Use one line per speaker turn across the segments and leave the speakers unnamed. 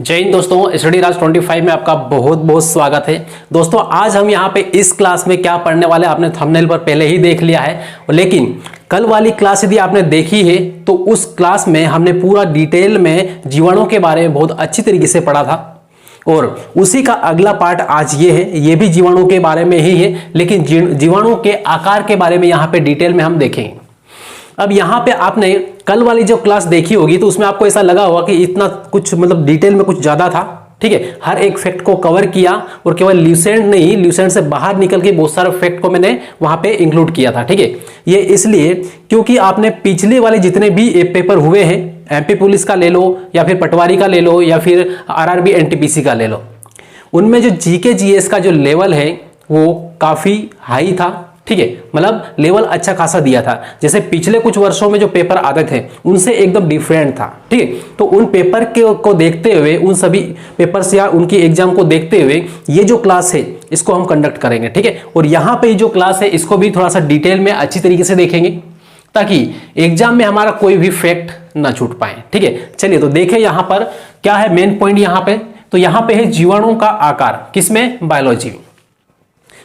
जय हिंद दोस्तों, स्टडी राज 25 में आपका बहुत बहुत स्वागत है। दोस्तों आज हम यहाँ पे इस क्लास में क्या पढ़ने वाले हैं आपने थंबनेल पर पहले ही देख लिया है, लेकिन कल वाली क्लास यदि आपने देखी है तो उस क्लास में हमने पूरा डिटेल में जीवाणु के बारे में बहुत अच्छी तरीके से पढ़ा था और उसी का अगला पार्ट आज ये है। ये भी जीवाणु के बारे में ही है, लेकिन जीवाणु के आकार के बारे में यहाँ पे डिटेल में हम देखेंगे। अब यहाँ पे आपने कल वाली जो क्लास देखी होगी तो उसमें आपको ऐसा लगा होगा कि इतना कुछ मतलब डिटेल में कुछ ज्यादा था, ठीक है। हर एक फैक्ट को कवर किया और केवल ल्यूसेंट नहीं, ल्यूसेंट से बाहर निकल के बहुत सारे फैक्ट को मैंने वहां पे इंक्लूड किया था, ठीक है। ये इसलिए क्योंकि आपने पिछले वाले जितने भी पेपर हुए हैं, एमपी पुलिस का ले लो या फिर पटवारी का ले लो या फिर आरआरबी एनटीपीसी का ले लो, उनमें जो जीके जीएस का जो लेवल है वो काफी हाई था, ठीक है। मतलब लेवल अच्छा खासा दिया था। जैसे पिछले कुछ वर्षों में जो पेपर आते थे उनसे एकदम डिफरेंट था, ठीक है। तो उन पेपर को देखते हुए, उन सभी पेपर्स या उनकी एग्जाम को देखते हुए ये जो क्लास है इसको हम कंडक्ट करेंगे, ठीक है। और यहाँ पे जो क्लास है इसको भी थोड़ा सा डिटेल में अच्छी तरीके से देखेंगे ताकि एग्जाम में हमारा कोई भी फैक्ट ना छूट पाए, ठीक है। चलिए तो देखें यहाँ पर क्या है मेन पॉइंट। यहाँ पे तो यहाँ पे है जीवाणु का आकार, किसमें? बायोलॉजी।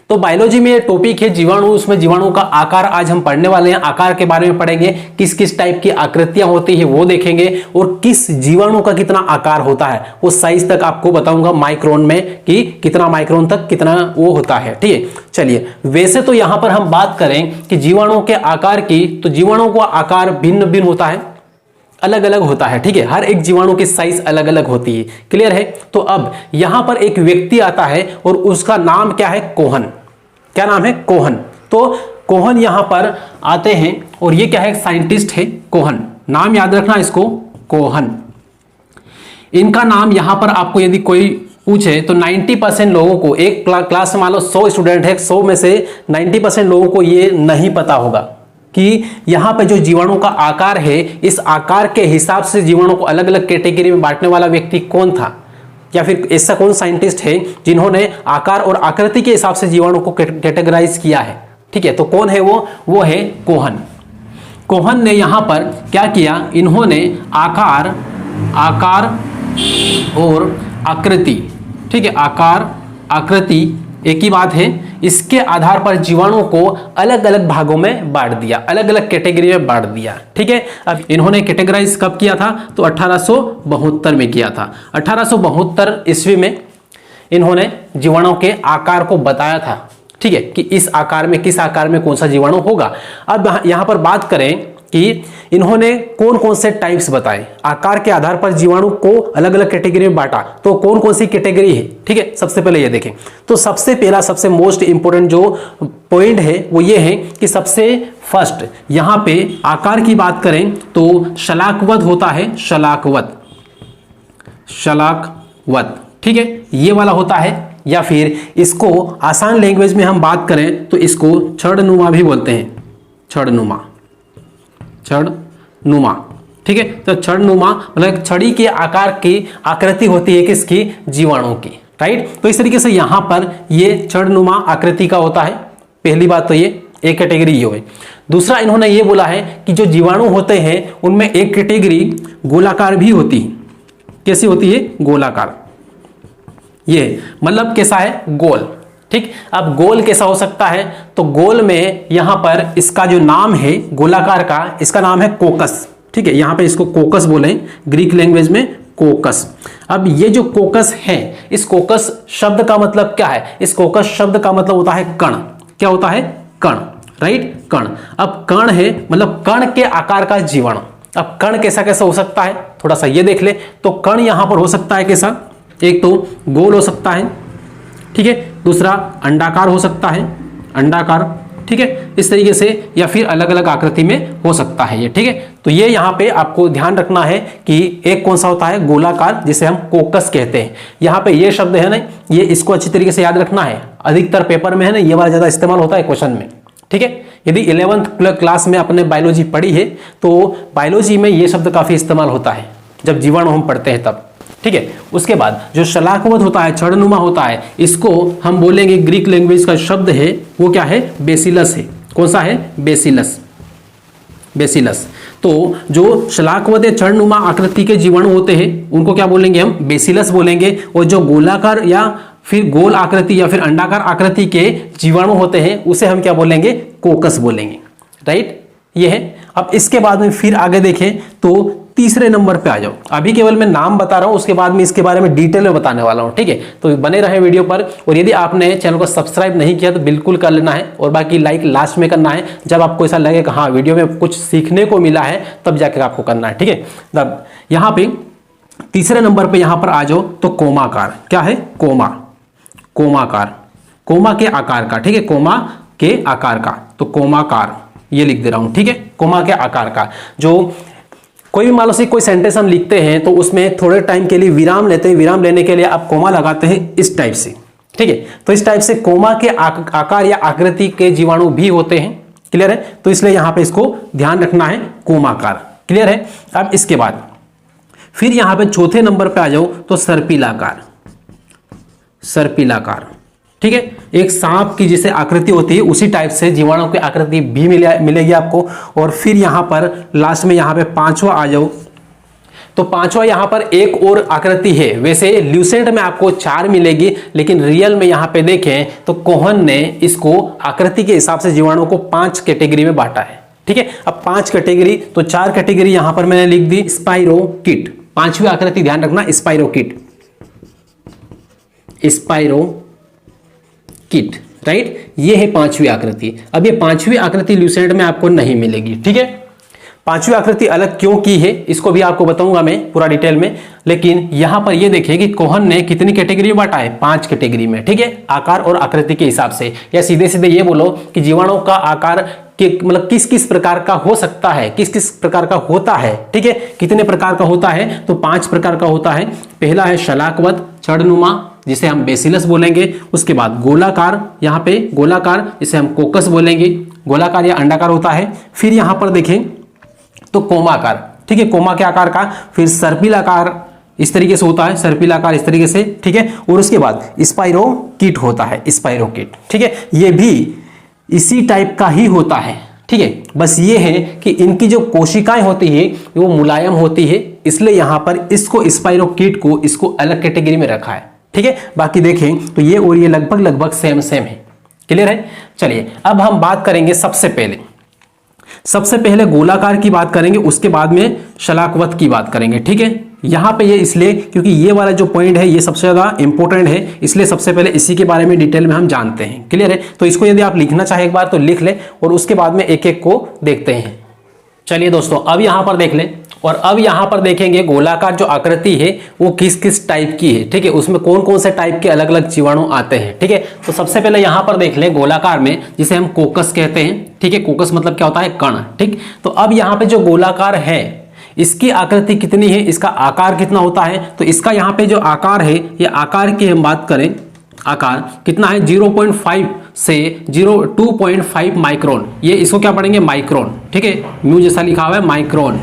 तो बायोलॉजी में ये टॉपिक है जीवाणु, उसमें जीवाणु का आकार आज हम पढ़ने वाले हैं। आकार के बारे में पढ़ेंगे, किस किस टाइप की आकृतियां होती है वो देखेंगे और किस जीवाणु का कितना आकार होता है वो साइज तक आपको बताऊंगा माइक्रोन में कि कितना माइक्रोन तक कितना वो होता है, ठीक है। चलिए वैसे तो यहां पर हम बात करें कि जीवाणु के आकार की, तो जीवाणु का आकार भिन्न भिन्न होता है, अलग अलग होता है, ठीक है। हर एक जीवाणु की साइज अलग अलग होती है, क्लियर है। तो अब यहां पर एक व्यक्ति आता है और उसका नाम क्या है? कोहन। क्या नाम है? कोहन। तो कोहन यहां पर आते हैं और ये क्या है? साइंटिस्ट है कोहन। नाम याद रखना इसको, कोहन। इनका नाम यहां पर आपको यदि कोई पूछे तो 90% लोगों को, एक क्लास में मान लो 100 स्टूडेंट है, 100 में से 90% लोगों को ये नहीं पता होगा कि यहाँ पे जो जीवाणु का आकार है, इस आकार के हिसाब से जीवाणु को अलग अलग कैटेगरी में बांटने वाला व्यक्ति कौन था, या फिर ऐसा कौन साइंटिस्ट है जिन्होंने आकार और आकृति के हिसाब से जीवाणु को कैटेगराइज किया है, ठीक है। तो कौन है वो है कोहन। कोहन ने यहाँ पर क्या किया? इन्होंने आकार और आकृति, ठीक है, आकार आकृति एक ही बात है, इसके आधार पर जीवाणु को अलग अलग भागों में बांट दिया, अलग अलग कैटेगरी में बांट दिया, ठीक है। अब इन्होंने कैटेगराइज कब किया था? तो 1872 में किया था। 1872 ईस्वी में इन्होंने जीवाणु के आकार को बताया था, ठीक है, कि इस आकार में, किस आकार में कौन सा जीवाणु होगा। अब यहां पर बात करें कि इन्होंने कौन कौन से टाइप्स बताए, आकार के आधार पर जीवाणु को अलग अलग कैटेगरी में बांटा, तो कौन कौन सी कैटेगरी है, ठीक है। सबसे पहले ये देखें, तो सबसे पहला, सबसे मोस्ट इंपोर्टेंट जो पॉइंट है वो ये है कि सबसे फर्स्ट यहां पे आकार की बात करें तो शलाकवत होता है, शलाकवत, ठीक है, ये वाला होता है। या फिर इसको आसान लैंग्वेज में हम बात करें तो इसको छड़नुमा भी बोलते हैं, छड़नुमा, ठीक है। तो छड़नुमा मतलब छड़ी के आकार की आकृति होती है किसकी? जीवाणु की, राइट। तो इस तरीके से यहां पर ये छड़नुमा आकृति का होता है। पहली बात तो ये एक कैटेगरी ये हुई। दूसरा इन्होंने ये बोला है कि जो जीवाणु होते हैं उनमें एक कैटेगरी गोलाकार भी होती है। कैसी होती है? गोलाकार। ये मतलब कैसा है? गोल, ठीक। अब गोल कैसा हो सकता है? तो गोल में यहां पर इसका जो नाम है गोलाकार का, इसका नाम है कोकस, ठीक है। यहां पे इसको कोकस बोले, ग्रीक लैंग्वेज में कोकस। अब ये जो कोकस है, इस कोकस शब्द का मतलब क्या है? इस कोकस शब्द का मतलब होता है कण। क्या होता है? कण, राइट, कण। अब कण है मतलब कण के आकार का जीवाणु। अब कण कैसा कैसा हो सकता है थोड़ा सा ये देख ले। तो कण यहां पर हो सकता है कैसा? एक तो गोल हो सकता है, ठीक है। दूसरा अंडाकार हो सकता है, अंडाकार, ठीक है, इस तरीके से, या फिर अलग अलग आकृति में हो सकता है ये, ठीक है। तो ये यहाँ पे आपको ध्यान रखना है कि एक कौन सा होता है? गोलाकार, जिसे हम कोकस कहते हैं। यहाँ पे ये शब्द है ना, ये इसको अच्छी तरीके से याद रखना है। अधिकतर पेपर में है ना ये वाला ज्यादा इस्तेमाल होता है क्वेश्चन में, ठीक है। यदि 11th क्लास में आपने बायोलॉजी पढ़ी है तो बायोलॉजी में ये शब्द काफी इस्तेमाल होता है जब जीवाणु हम पढ़ते हैं तब, ठीक है। उसके बाद जो शलाकवत होता है, छड़नुमा होता है, इसको हम बोलेंगे, ग्रीक लैंग्वेज का शब्द है वो क्या है? बेसिलस है। कौन सा है? Bacillus, bacillus. तो जो शलाकवत या चरणनुमा आकृति के जीवाणु होते हैं उनको क्या बोलेंगे हम? बेसिलस बोलेंगे। और जो गोलाकार या फिर गोल आकृति या फिर अंडाकार आकृति के जीवाणु होते हैं उसे हम क्या बोलेंगे? कोकस बोलेंगे। राइट, ये है। अब इसके बाद में फिर आगे देखें तो तीसरे नंबर पे आ जाओ। अभी केवल मैं नाम बता रहा हूं, उसके बाद में इसके बारे में डिटेल में बताने वाला हूं। ठीक है, तो बने रहे वीडियो पर। और यदि आपने चैनल को सब्सक्राइब नहीं किया तो बिल्कुल कर लेना है, और बाकी लाइक लास्ट में करना है, जब आपको ऐसा लगे कि हाँ वीडियो में कुछ सीखने को मिला है तब जाकर आपको करना है। ठीक है, तब यहाँ पे तीसरे नंबर पे यहाँ पर आ जाओ तो कोमाकार। क्या है? कोमा, कोमाकार, कोमा के आकार का। ठीक है, कोमा के आकार का, तो कोमाकार ये लिख दे रहा हूं। ठीक है, कोमा के आकार का। जो कोई भी मान लो से कोई सेंटेंस हम लिखते हैं तो उसमें थोड़े टाइम के लिए विराम लेते हैं, विराम लेने के लिए आप कोमा लगाते हैं इस टाइप से। ठीक है, तो इस टाइप से कोमा के आकार या आकृति के जीवाणु भी होते हैं। क्लियर है? तो इसलिए यहां पे इसको ध्यान रखना है, कोमाकार। क्लियर है? अब इसके बाद फिर यहां पे चौथे नंबर पे आ जाओ तो सर्पिलाकार, सर्पिलाकार। ठीक है, एक सांप की जैसे आकृति होती है उसी टाइप से जीवाणु की आकृति भी मिलेगी आपको। और फिर यहां पर लास्ट में यहां पे पांचवा आ जाओ तो पांचवा यहां पर एक और आकृति है। वैसे ल्यूसेंट में आपको 4 मिलेगी, लेकिन रियल में यहां पे देखें तो कोहन ने इसको आकृति के हिसाब से जीवाणु को 5 कैटेगरी में बांटा है। ठीक है, अब 5 कैटेगरी तो 4 कैटेगरी यहां पर मैंने लिख दी। स्पाइरोकिट, पांचवी आकृति ध्यान रखना, स्पाइरोकिट, स्पाइरो किट। राइट, ये है पांचवी आकृति। अब ये पांचवी आकृति ल्यूसेंट में आपको नहीं मिलेगी। ठीक है, पांचवी आकृति अलग क्यों की है इसको भी आपको बताऊंगा मैं पूरा डिटेल में। लेकिन यहां पर ये देखिए कि कोहन ने कितनी कैटेगरी में बांटा है? 5 कैटेगरी में। ठीक है, आकार और आकृति के हिसाब से, या सीधे सीधे ये बोलो कि जीवाणु का आकार कि मतलब किस किस प्रकार का हो सकता है, किस किस प्रकार का होता है। ठीक है, कितने प्रकार का होता है? तो 5 प्रकार का होता है। पहला है शलाकवत, चरणनुमा, जिसे हम बेसिलस बोलेंगे। उसके बाद गोलाकार, यहाँ पे गोलाकार, जिसे हम कोकस बोलेंगे, गोलाकार या अंडाकार होता है। फिर यहां पर देखें तो कोमाकार। ठीक है, कोमा के आकार का। फिर सर्पिलाकार इस तरीके से होता है, सर्पिलाकार इस तरीके से। ठीक है, और उसके बाद स्पाइरोकिट होता है, स्पाइरोकिट। ठीक है, ये भी इसी टाइप का ही होता है। ठीक है, बस ये है कि इनकी जो कोशिकाएं होती है वो मुलायम होती है, इसलिए यहां पर इसको स्पाइरोकिट को इसको अलग कैटेगरी में रखा है। ठीक है, बाकी देखें तो ये और ये लगभग लगभग सेम सेम है। क्लियर है? चलिए अब हम बात करेंगे सबसे पहले गोलाकार की बात करेंगे, उसके बाद में शलाकवत की बात करेंगे। ठीक है, यहां पे ये इसलिए क्योंकि ये वाला जो पॉइंट है ये सबसे ज्यादा इंपॉर्टेंट है, इसलिए सबसे पहले इसी के बारे में डिटेल में हम जानते हैं। क्लियर है? तो इसको यदि आप लिखना चाहे एक बार तो लिख ले, और उसके बाद में एक एक को देखते हैं। चलिए दोस्तों, अब यहां पर देख लें, और अब यहां पर देखेंगे गोलाकार जो आकृति है वो किस किस टाइप की है। ठीक है, उसमें कौन कौन से टाइप के अलग अलग जीवाणु आते हैं। ठीक है, तो सबसे पहले यहां पर देख लें गोलाकार में, जिसे हम कोकस कहते हैं। ठीक है, कोकस मतलब क्या होता है? कण। ठीक, तो अब यहां पे जो गोलाकार है इसकी आकृति कितनी है, इसका आकार कितना होता है? तो इसका यहाँ पे जो आकार है, ये आकार की हम बात करें, आकार कितना है? 0.5 से 2.5 माइक्रोन। ये इसको क्या पढ़ेंगे? माइक्रोन। ठीक है, म्यू जैसा लिखा हुआ है, माइक्रोन,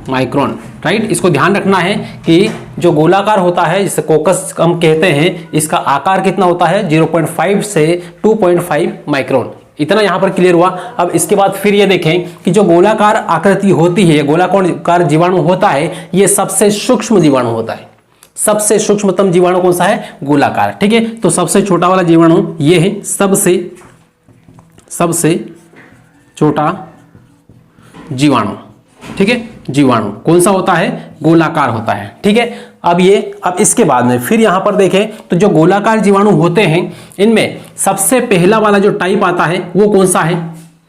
माइक्रोन। राइट, इसको ध्यान रखना है कि जो गोलाकार होता है जिसे कोकस हम कहते हैं, इसका आकार कितना होता है? 0.5 से 2.5 माइक्रोन। इतना यहां पर क्लियर हुआ। अब इसके बाद फिर ये देखें कि जो गोलाकार आकृति होती है, गोलाकार जीवाणु होता है, ये सबसे सूक्ष्म जीवाणु होता है। सबसे सूक्ष्मतम जीवाणु कौन सा है? गोलाकार। ठीक है, तो सबसे छोटा वाला जीवाणु ये है, सबसे छोटा जीवाणु। ठीक है, जीवाणु कौन सा होता है? गोलाकार होता है। ठीक है, अब इसके बाद में फिर यहां पर देखें तो जो गोलाकार जीवाणु होते हैं इनमें सबसे पहला वाला जो टाइप आता है वो कौन सा है?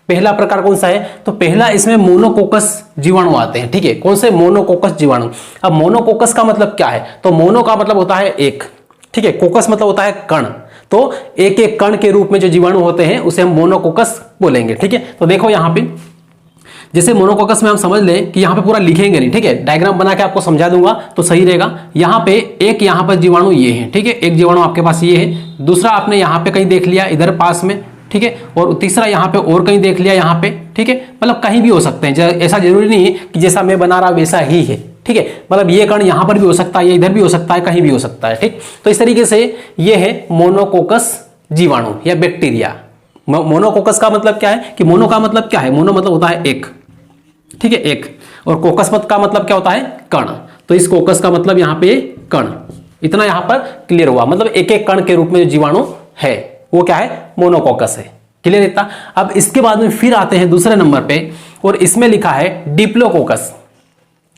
पहला प्रकार कौन सा है? तो पहला इसमें मोनोकोकस जीवाणु आते हैं। ठीक है, कौन से? मोनोकोकस जीवाणु। अब मोनोकोकस का मतलब क्या है? तो मोनो का मतलब होता है एक। ठीक है, कोकस मतलब होता है कण। तो एक एक कण के रूप में जो जीवाणु होते हैं उसे हम मोनोकोकस बोलेंगे। ठीक है, तो देखो यहां पे जैसे मोनोकोकस में हम समझ लें कि यहां पे पूरा लिखेंगे नहीं। ठीक है, डायग्राम बना के आपको समझा दूंगा तो सही रहेगा। यहां पे एक यहां पर जीवाणु ये है। ठीक है, एक जीवाणु आपके पास ये है, दूसरा आपने यहां पे कहीं देख लिया इधर पास में। ठीक है, और तीसरा यहां पे और कहीं देख लिया यहां पे। ठीक है, मतलब कहीं भी हो सकते हैं, ऐसा जरूरी नहीं है कि जैसा मैं बना रहा वैसा ही है। ठीक है, मतलब ये कण यहां पर भी हो सकता है, ये इधर भी हो सकता है, कहीं भी हो सकता है। ठीक, तो इस तरीके से ये है मोनोकोकस जीवाणु या बैक्टीरिया। मोनोकोकस का मतलब क्या है? कि मोनो का मतलब क्या है? मोनो मतलब होता है एक। ठीक है, एक। और कोकस मत का मतलब क्या होता है, कण। तो इस कोकस का मतलब यहाँ पे कण। इतना यहाँ पर क्लियर हुआ, मतलब एक एक कण के रूप में जो जीवाणु है वो क्या है, मोनोकोकस है। क्लियर इतना। अब इसके बाद में फिर आते हैं दूसरे नंबर पे, और इसमें लिखा है डिप्लोकोकस।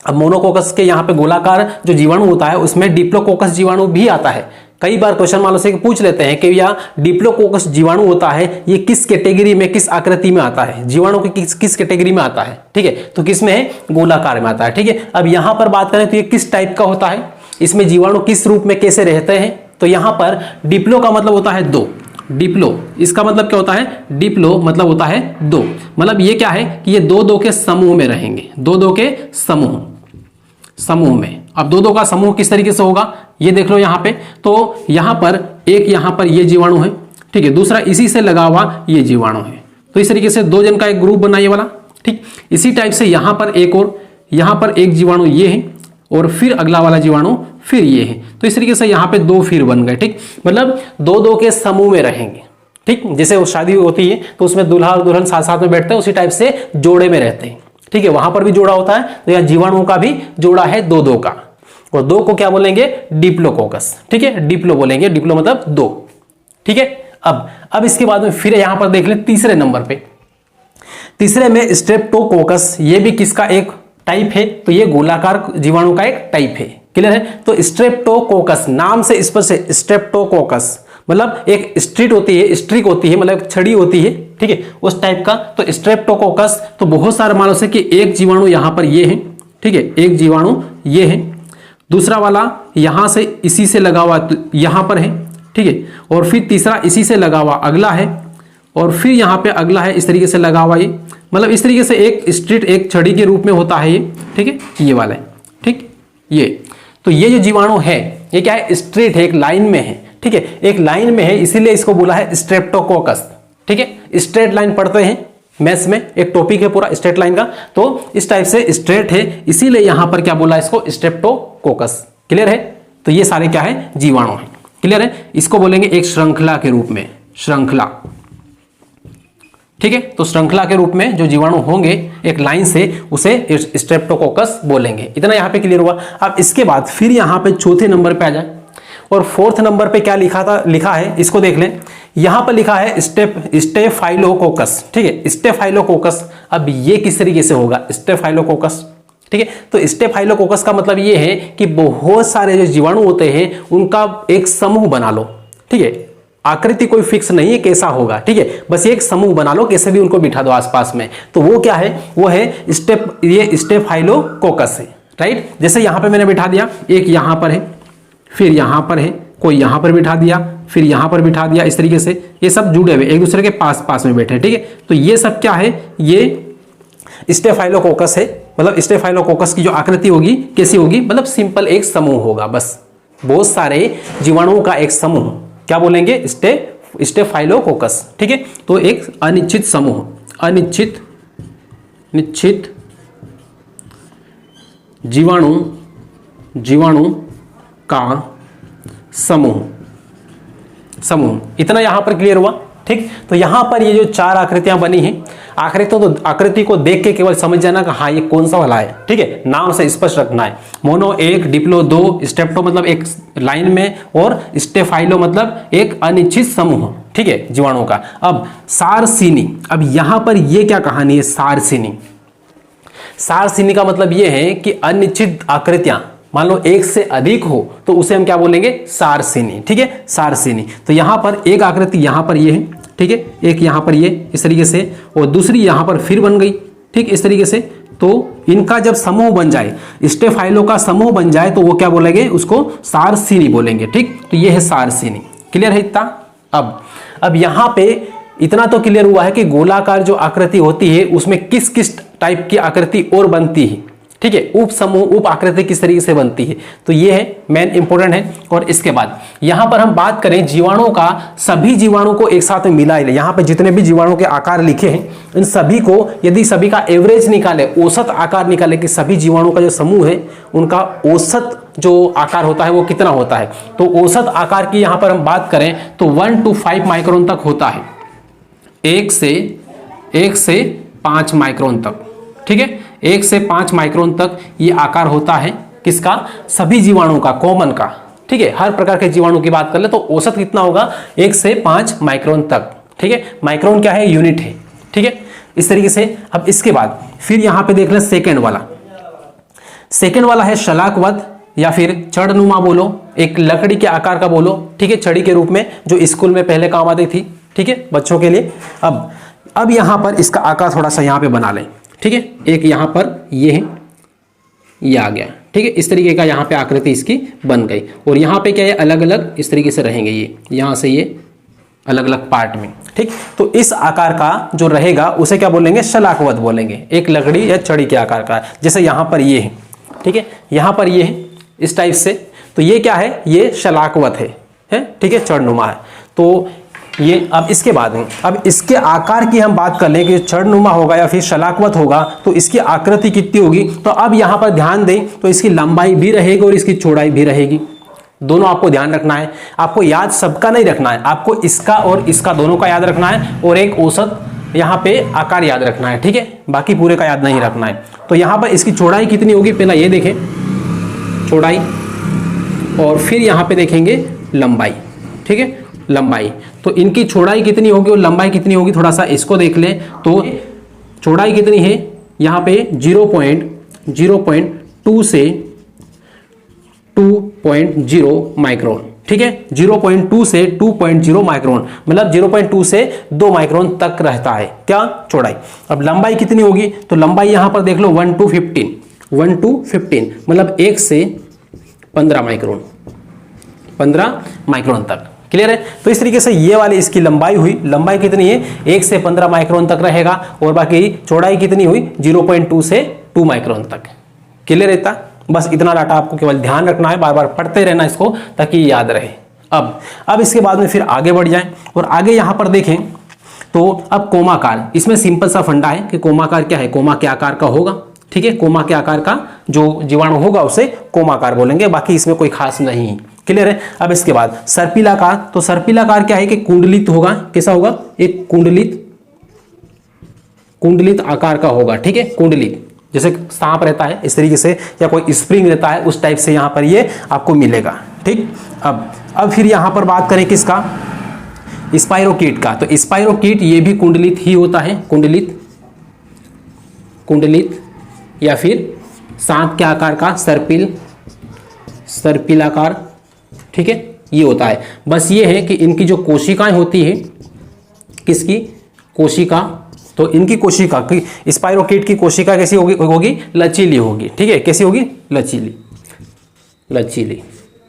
अब मोनोकोकस के यहाँ पे गोलाकार जो जीवाणु होता है उसमें डिप्लोकोकस जीवाणु भी आता है। कई बार क्वेश्चन मान लो से पूछ लेते हैं कि यह डिप्लोकोकस जीवाणु होता है, ये किस कैटेगरी में, किस आकृति में आता है, जीवाणु के किस कैटेगरी में आता है। ठीक है, तो किस में है, गोलाकार में आता है। ठीक है, अब यहाँ पर बात करें तो ये किस टाइप का होता है, इसमें जीवाणु किस रूप में कैसे रहते हैं। तो यहाँ पर डिप्लो का मतलब होता है दो। डिप्लो इसका मतलब क्या होता है, डिप्लो मतलब होता है दो। मतलब ये क्या है कि ये दो दो के समूह में रहेंगे, दो दो के समूह में। अब दो दो का समूह किस तरीके से होगा ये देख लो यहाँ पे। तो यहाँ पर एक, यहाँ पर ये जीवाणु है, ठीक है, दूसरा इसी से लगा हुआ ये जीवाणु है। तो इस तरीके से दो जन का एक ग्रुप बना ये वाला। ठीक, इसी टाइप से यहाँ पर एक और, यहाँ पर एक जीवाणु ये है और फिर अगला वाला जीवाणु फिर ये है। तो इस तरीके से यहाँ पे दो फिर बन गए। ठीक, मतलब दो दो के समूह में रहेंगे। ठीक, जैसे वो शादी होती है तो उसमें दूल्हा और दुल्हन साथ साथ में बैठते हैं, उसी टाइप से जोड़े में रहते हैं। ठीक है, वहां पर भी जोड़ा होता है, तो यहाँ जीवाणुओं का भी जोड़ा है दो दो का, और दो को क्या बोलेंगे, डिप्लोकोकस। ठीक है, डिप्लो बोलेंगे, डिप्लो मतलब दो। ठीक है, अब इसके बाद में फिर यहां पर देख ले तीसरे नंबर पे। तीसरे में स्ट्रेप्टोकोकस, ये भी किसका एक टाइप है, तो ये गोलाकार जीवाणु का एक टाइप है। क्लियर है। तो स्ट्रेप्टोकोकस नाम से स्पष्ट है, स्ट्रेप्टोकोकस मतलब एक स्ट्रिट होती है, स्ट्रिक होती है, मतलब छड़ी होती है। ठीक है, उस टाइप का। तो स्ट्रेप्टोकोकस तो बहुत सारे मानो से कि एक जीवाणु यहां पर ये है। ठीक है, एक जीवाणु ये है, दूसरा वाला यहां से इसी से लगा हुआ यहां पर है। ठीक है, और फिर तीसरा इसी से लगा हुआ अगला है, और फिर यहां पे अगला है इस तरीके से लगा हुआ ये, मतलब इस तरीके से एक स्ट्रिट, एक छड़ी के रूप में होता है ये। ठीक है, ये वाला है। ठीक, ये तो ये जो जीवाणु है ये क्या है, स्ट्रेट है, एक लाइन में है। ठीक है, एक लाइन में है, इसीलिए इसको बोला है स्ट्रेप्टोकोकस। ठीक है, स्ट्रेट लाइन पढ़ते हैं मैथ्स में, एक टॉपिक है पूरा स्ट्रेट लाइन का, तो इस टाइप से स्ट्रेट है, इसीलिए यहां पर क्या बोला इसको, स्ट्रेप्टोकोकस। क्लियर है। तो ये सारे क्या है, जीवाणु है। क्लियर है, इसको बोलेंगे एक श्रृंखला के रूप में, श्रृंखला। ठीक है, तो श्रृंखला के रूप में जो जीवाणु होंगे एक लाइन से, उसे स्ट्रेप्टोकोकस बोलेंगे। इतना यहाँ पे क्लियर हुआ। अब इसके बाद फिर यहाँ पे चौथे नंबर पे आ जाए, और फोर्थ नंबर पे क्या लिखा है इसको देख लें। यहाँ पर लिखा है स्टेफाइलोकोकस। ठीक है, स्टेफाइलोकोकस। अब ये किस तरीके से होगा, स्टेफाइलोकोकस। ठीक है, तो स्टेफाइलोकोकस का मतलब ये है कि बहुत सारे जो जीवाणु होते हैं उनका एक समूह बना लो। ठीक है, आकृति कोई फिक्स नहीं है कैसा होगा। ठीक है, बस एक समूह बना लो, कैसे भी उनको बिठा दो आसपास में। तो वो क्या है, वो है ये स्टेफाइलोकोकस है। राइट, जैसे यहाँ पे मैंने बिठा दिया, एक यहाँ पर है, फिर यहाँ पर है, कोई यहाँ पर बिठा दिया, फिर यहाँ पर बिठा दिया, इस तरीके से ये सब जुड़े हुए एक दूसरे के पास पास में बैठे। ठीक है, तो ये सब क्या है, ये स्टेफाइलोकोकस है। मतलब स्टेफाइलोकोकस की जो आकृति होगी कैसी होगी, मतलब सिंपल एक समूह होगा, बस बहुत सारे जीवाणुओं का एक समूह, क्या बोलेंगे, स्टेफाइलोकोकस। ठीक है, तो एक अनिश्चित समूह, निश्चित जीवाणु का समूह। इतना यहां पर क्लियर हुआ। ठीक, तो यहां पर ये जो चार आकृतियां बनी हैं, आकृति को देख के केवल समझ जाना कि हाँ ये कौन सा वाला है। ठीक है, नाम से स्पष्ट रखना है। मोनो एक, डिप्लो दो, स्टेप्टो मतलब एक लाइन में, और स्टेफाइलो मतलब एक अनिश्चित समूह। ठीक है, जीवाणुओं का। अब सारसिनी, अब यहां पर ये क्या कहानी है, सारसिनी। सारसिनी का मतलब ये है कि अनिश्चित आकृतियां मान लो एक से अधिक हो तो उसे हम क्या बोलेंगे, सारसिनी। ठीक है, सारसिनी। तो यहां पर एक आकृति यहां पर ये है, ठीक है, एक यहां पर ये इस तरीके से, और दूसरी यहां पर फिर बन गई। ठीक, इस तरीके से। तो इनका जब समूह बन जाए, स्टेफाइलो का समूह बन जाए, तो वो क्या बोलेंगे, उसको सारसिनी बोलेंगे। ठीक, तो ये है सारसिनी। क्लियर है इतना। अब यहां पे इतना तो क्लियर हुआ है कि गोलाकार जो आकृति होती है उसमें किस किस टाइप की आकृति और बनती है। ठीक है, उप समूह, उप आकृति किस तरीके से बनती है, तो ये है मेन इंपॉर्टेंट है। और इसके बाद यहां पर हम बात करें जीवाणुओं का, सभी जीवाणु को एक साथ में मिला ले, यहां पे जितने भी जीवाणु के आकार लिखे हैं इन सभी को यदि सभी का एवरेज निकाले, औसत आकार निकाले कि सभी जीवाणु का जो समूह है उनका औसत जो आकार होता है वो कितना होता है, तो औसत आकार की यहां पर हम बात करें तो 1 to 5 माइक्रोन तक होता है, 1 से 5 माइक्रोन तक। ठीक है, 1 से 5 माइक्रोन तक ये आकार होता है किसका, सभी जीवाणुओं का, कॉमन का, ठीक है। हर प्रकार के जीवाणु की बात कर ले तो औसत कितना होगा, 1 से 5 माइक्रोन तक, ठीक है। माइक्रोन क्या है, यूनिट है, ठीक है। इस तरीके से अब इसके बाद फिर यहां पे देख लें सेकेंड वाला। सेकेंड वाला है शलाकवत या फिर छड़नुमा बोलो, एक लकड़ी के आकार का बोलो, ठीक है, छड़ी के रूप में, जो स्कूल में पहले काम आती थी, ठीक है, बच्चों के लिए। अब यहां पर इसका आकार थोड़ा सा यहां पे बना लें, ठीक है। एक यहां पर ये है, ये आ गया, ठीक है। इस तरीके का यहाँ पे आकृति इसकी बन गई और यहाँ पे क्या है, अलग अलग इस तरीके से रहेंगे, ये यहाँ से ये अलग अलग पार्ट में, ठीक। तो इस आकार का जो रहेगा उसे क्या बोलेंगे, शलाकवत बोलेंगे, एक लकड़ी या छड़ी के आकार का। जैसे यहाँ पर ये है, ठीक है, यहाँ पर ये है इस टाइप से, तो ये क्या है, ये शलाकवत है, ठीक है, छड़नुमा है। तो ये अब इसके बाद में अब इसके आकार की हम बात कर लें कि छड़नुमा होगा या फिर शलाकवत होगा तो इसकी आकृति कितनी होगी। तो अब यहाँ पर ध्यान दें तो इसकी लंबाई भी रहेगी और इसकी चौड़ाई भी रहेगी, दोनों आपको ध्यान रखना है। आपको याद सबका नहीं रखना है, आपको इसका और इसका दोनों का याद रखना है और एक औसत यहाँ पे आकार याद रखना है, ठीक है, बाकी पूरे का याद नहीं रखना है। तो यहाँ पर इसकी चौड़ाई कितनी होगी, पहला ये देखें चौड़ाई, और फिर यहाँ पे देखेंगे लंबाई, ठीक है, लंबाई। तो इनकी चौड़ाई कितनी होगी और लंबाई कितनी होगी, थोड़ा सा इसको देख लें। तो चौड़ाई कितनी है यहाँ पे 0.2 से 2.0 माइक्रोन, ठीक है, 0.2 से 2.0 माइक्रोन, मतलब 0.2 से 2 माइक्रोन तक रहता है क्या, चौड़ाई। अब लंबाई कितनी होगी, तो लंबाई यहां पर देख लो 1 to 15, मतलब 1 से 15 माइक्रोन, 15 माइक्रोन तक, क्लियर है। तो इस तरीके से ये वाली इसकी लंबाई हुई, लंबाई कितनी है 1 से 15 माइक्रोन तक रहेगा और बाकी चौड़ाई कितनी हुई 0.2 से 2 माइक्रोन तक, क्लियर रहता। बस इतना डाटा आपको केवल ध्यान रखना है, बार बार पढ़ते रहना इसको ताकि याद रहे। अब इसके बाद में फिर आगे बढ़ जाएं और आगे यहां पर देखें तो अब कोमाकार, इसमें सिंपल सा फंडा है कि कोमाकार क्या है, कोमा के आकार का होगा, ठीक है, कोमा के आकार का जो जीवाणु होगा उसे कोमाकार बोलेंगे, बाकी इसमें कोई खास नहीं, क्लियर है। अब इसके बाद सर्पिलाकार, तो सर्पिलाकार क्या है कि कुंडलित होगा, कैसा होगा, एक कुंडलित आकार का होगा, ठीक है, कुंडलित, जैसे सांप रहता है इस तरीके से या कोई स्प्रिंग रहता है उस टाइप से यहां पर ये आपको मिलेगा, ठीक। अब फिर यहां पर बात करें किसका, स्पाइरोकीट का। तो स्पाइरोकीट ये भी कुंडलित ही होता है, कुंडलित या फिर सांप के आकार का, सर्पिलाकार, ठीक है, ये होता है। बस ये है कि इनकी जो कोशिकाएं होती है, किसकी कोशिका, तो इनकी कोशिका की, स्पाइरोकीट की कोशिका कैसी होगी, लचीली होगी, ठीक है, कैसी होगी, लचीली,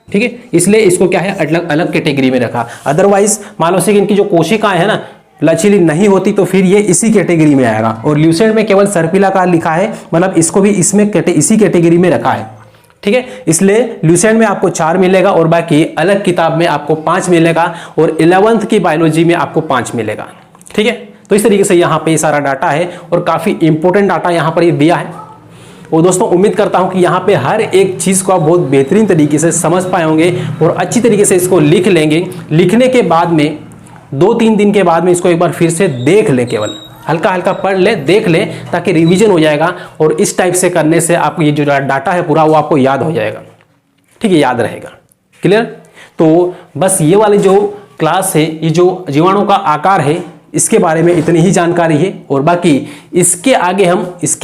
ठीक है। इसलिए इसको क्या है अलग कैटेगरी में रखा। अदरवाइज मान लो कि इनकी जो कोशिकाएं है ना लचीली नहीं होती तो फिर ये इसी कैटेगरी में आएगा। और ल्यूसेंट में केवल सर्पिलाकार लिखा है, मतलब इसको भी इसमें इसी कैटेगरी में रखा है, ठीक है। इसलिए ल्यूसेंट में आपको 4 मिलेगा और बाकी अलग किताब में आपको 5 मिलेगा और 11th की बायोलॉजी में आपको 5 मिलेगा, ठीक है। तो इस तरीके से यहाँ पे सारा डाटा है और काफी इंपॉर्टेंट डाटा यहाँ पर ये दिया है। और दोस्तों उम्मीद करता हूँ कि यहाँ पे हर एक चीज को आप बहुत बेहतरीन तरीके से समझ पाए होंगे और अच्छी तरीके से इसको लिख लेंगे। लिखने के बाद में 2-3 दिन के बाद में इसको एक बार फिर से देख ले, केवल हल्का हल्का पढ़ ले, देख ले, ताकि रिवीजन हो जाएगा और इस टाइप से करने से आपको ये जो डाटा है पूरा वो आपको याद हो जाएगा, ठीक है, याद रहेगा, क्लियर। तो बस ये वाली जो क्लास है, ये जो जीवाणु का आकार है इसके बारे में इतनी ही जानकारी है और बाकी इसके आगे हम इस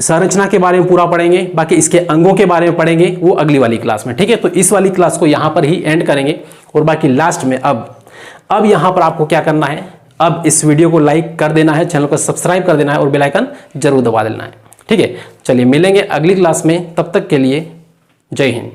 संरचना के बारे में पूरा पढ़ेंगे, बाकी इसके अंगों के बारे में पढ़ेंगे वो अगली वाली क्लास में, ठीक है। तो इस वाली क्लास को यहाँ पर ही एंड करेंगे और बाकी लास्ट में अब यहाँ पर आपको क्या करना है, अब इस वीडियो को लाइक कर देना है, चैनल को सब्सक्राइब कर देना है और बेल आइकन जरूर दबा देना है, ठीक है। चलिए मिलेंगे अगली क्लास में, तब तक के लिए जय हिंद।